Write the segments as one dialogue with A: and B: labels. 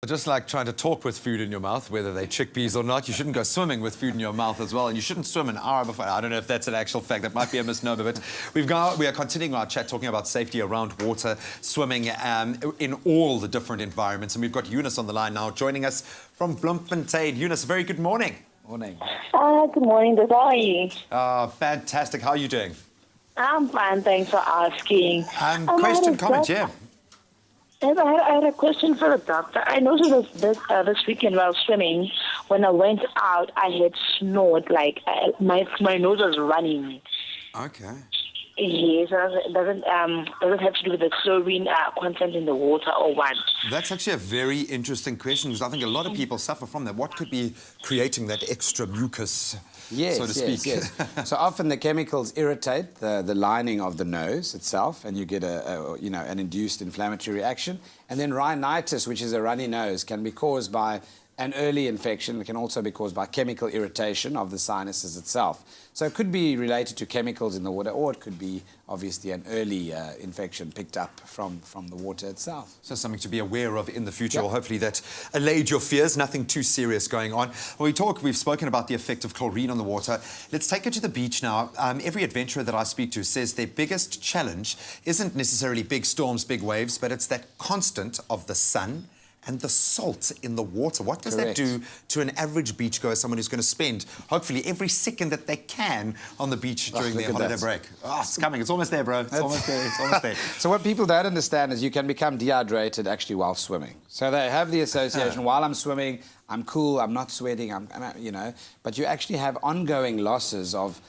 A: Just like trying to talk with food in your mouth, whether they're chickpeas or not, you shouldn't go swimming with food in your mouth as well, and you shouldn't swim an hour before. I don't know if that's an actual fact. That might be a misnomer, but we are continuing our chat talking about safety around water, swimming in all the different environments. And we've got Eunice on the line now, joining us from Bloemfontein. Eunice, very good morning.
B: Morning.
C: Good morning, how are you?
A: Fantastic. How are you doing?
C: I'm fine, thanks for asking.
A: Question, comment, yeah.
C: I had a question for the doctor. I noticed this weekend while swimming, when I went out, I had snort, like my nose was running.
A: Okay.
C: Yes, does it have to do with the chlorine content in the water or what?
A: That's actually a very interesting question, because I think a lot of people suffer from that. What could be creating that extra mucus, so to speak?
B: Yes. So often the chemicals irritate the lining of the nose itself, and you get an induced inflammatory reaction. And then rhinitis, which is a runny nose, can be caused by an early infection. It can also be caused by chemical irritation of the sinuses itself. So it could be related to chemicals in the water, or it could be obviously an early infection picked up from the water itself.
A: So something to be aware of in the future. Well, hopefully that allayed your fears. Nothing too serious going on. We've spoken about the effect of chlorine on the water. Let's take it to the beach now. Every adventurer that I speak to says their biggest challenge isn't necessarily big storms, big waves, but it's that constant of the sun and the salt in the water. What does that do to an average beachgoer, someone who's going to spend, hopefully, every second that they can on the beach during their holiday break? Oh, it's coming. It's almost there, bro. It's almost there. It's almost there.
B: So what people don't understand is you can become dehydrated actually while swimming. So they have the association, while I'm swimming, I'm cool, I'm not sweating, but you actually have ongoing losses of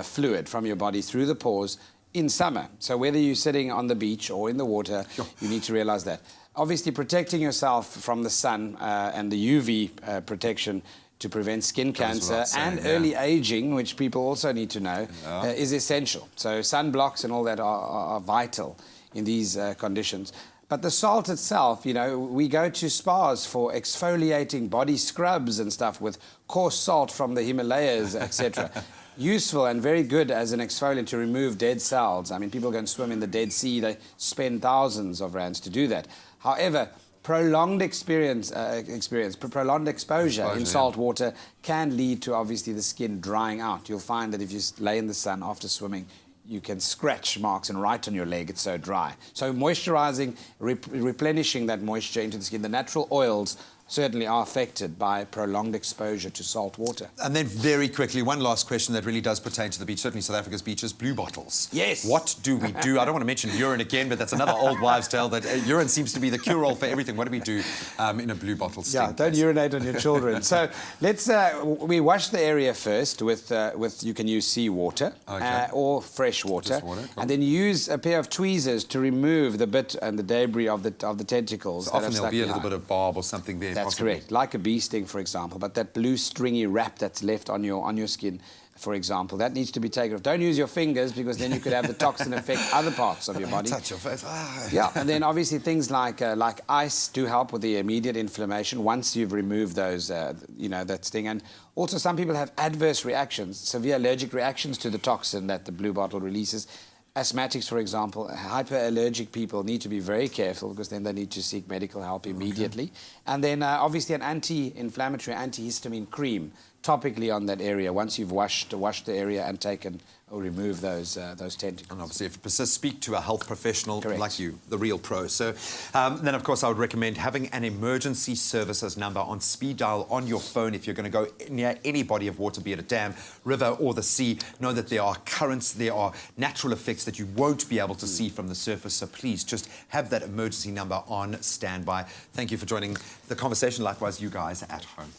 B: fluid from your body through the pores in summer. So whether you're sitting on the beach or in the water, you need to realize that. Obviously, protecting yourself from the sun and the UV protection to prevent skin cancer and early aging, which people also need to know, is essential. So sunblocks and all that are vital in these conditions. But the salt itself, we go to spas for exfoliating body scrubs and stuff with coarse salt from the Himalayas, etc. Useful and very good as an exfoliant to remove dead cells. I mean, people go and swim in the Dead Sea. They spend thousands of rands to do that. However, prolonged exposure in salt water can lead to, obviously, the skin drying out. You'll find that if you lay in the sun after swimming, you can scratch marks and right on your leg, it's so dry. So moisturizing, replenishing that moisture into the skin, the natural oils certainly are affected by prolonged exposure to salt water.
A: And then very quickly, one last question that really does pertain to the beach, certainly South Africa's beaches, blue bottles.
B: Yes.
A: What do we do? I don't want to mention urine again, but that's another old wives' tale, that urine seems to be the cure-all for everything. What do we do in a blue bottle stink?
B: Yeah, don't urinate on your children. So let's, we wash the area first with you can use seawater or fresh water. And then use a pair of tweezers to remove the bit and the debris of the tentacles.
A: So often there'll be a little bit of barb or something there.
B: That's correct, like a bee sting, for example. But that blue stringy wrap that's left on your skin, for example, that needs to be taken off. Don't use your fingers, because then you could have the toxin affect other parts of your body.
A: Touch your face.
B: Yeah, and then obviously things like ice do help with the immediate inflammation once you've removed those, that sting. And also some people have adverse reactions, severe allergic reactions to the toxin that the blue bottle releases. Asthmatics, for example, hyperallergic people need to be very careful, because then they need to seek medical help immediately. And then obviously an anti-inflammatory, antihistamine cream topically on that area once you've washed the area and taken or removed those tentacles.
A: And obviously, if it persists, speak to a health professional like you, the real pro. So then, of course, I would recommend having an emergency services number on speed dial on your phone if you're going to go near any body of water, be it a dam, river or the sea. Know that there are currents, there are natural effects that you won't be able to see from the surface. So please just have that emergency number on standby. Thank you for joining the conversation. Likewise, you guys at home.